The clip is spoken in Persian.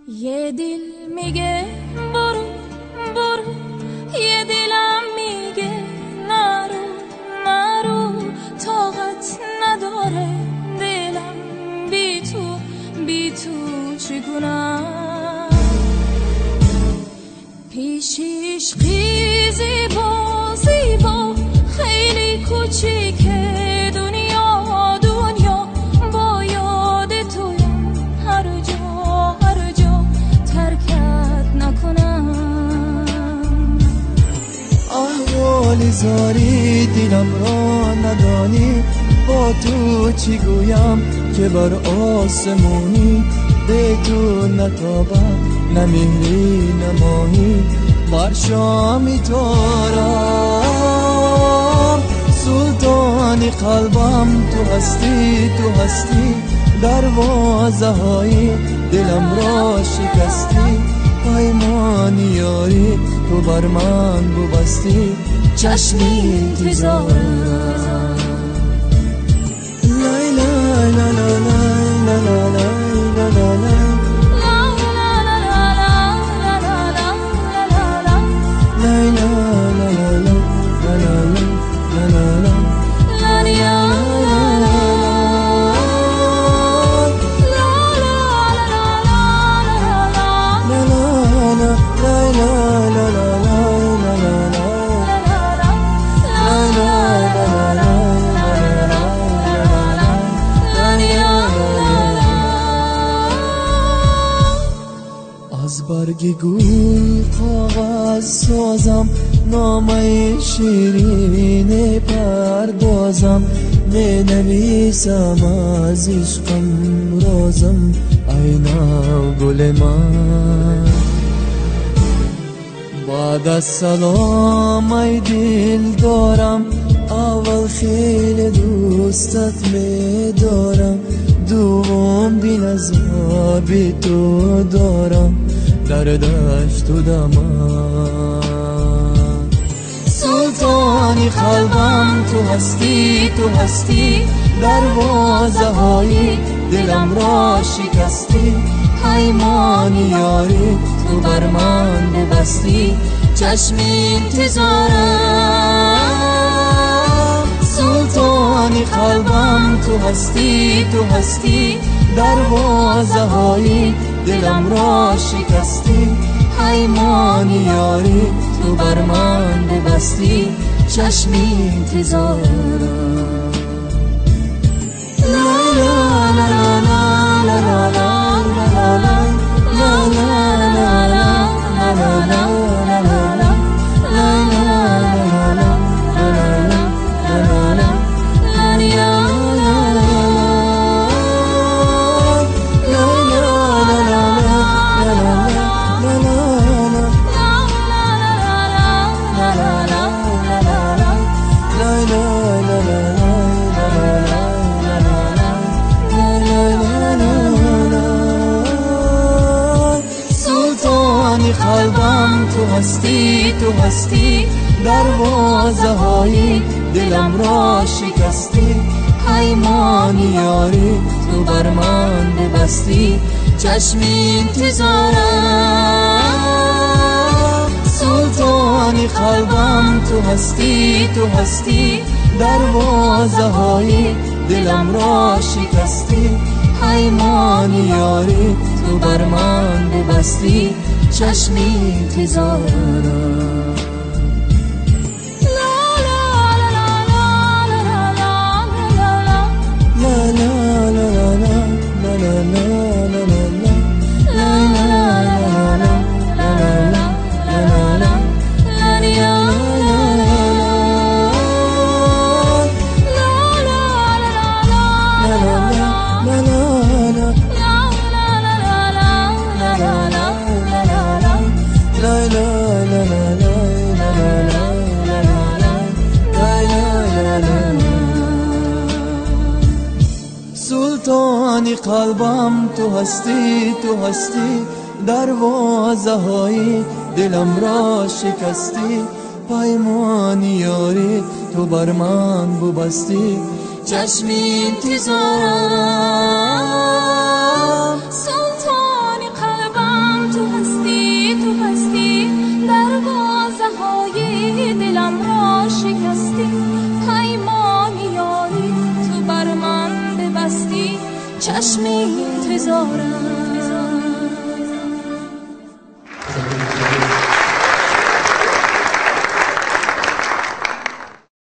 یه دل میگه برو برو، یه دلم میگه نرو نرو، طاقت نداره دلم بی تو چگونم. پیشیش زیبا زیبا خیلی کوچیکه دنیا با یاد تویم هر جا ترکت نکنم. احوالی زاری دلم را ندانی، با تو چی گویم که بر آسمونی به تو نتابم، نمیری نماهی بر شامی تارم. سلطانی قلبم تو هستی، دروازه های دلم را شکستی. پیمانی یاری تو بر من ببستی، چشم انتظارم. لای لای لای لای لای لای لای از برگ گل کاغذ سازم، نامه شیرین پردازم، می نویسم از عشقم رازم، ای نو گل من. بعد از سلام ای دل دارم، اول خیلی دوستت می دارم، دوم بی نظر بی تو دارم، در دشت و دمن. سلطانی قلبم تو هستی، دروازه های دلم را شکستی. پیمانی یاری تو بر من ببستی، چشم انتظارم. سلطانی قلبم تو هستی، دروازه های دلم را شکستی. پیمانی یاری تو بر من ببستی، چشم انتظارم. لا لا لا لا لا لا لا لا لا لا. قلبم تو هستی، دروازه های دلم را شکستی. پیمانی یاری تو بر من ببستی، چشم انتظارم. سلطانی قلبم تو هستی، دروازه های دلم را شکستی. پیمانی یاری تو بر من ببستی، چشم انتظارم. سلطانی قلبم تو هستی، تو هستی، دروازه های دلم را شکستی، پیمان یاری تو بر من ببستی، چشم انتظارم. سلطان قلبم تو هستی، تو هستی، دروازه های دلم را شکستی، پیمان یاری تو بر من ببستی، چشم انتظارم.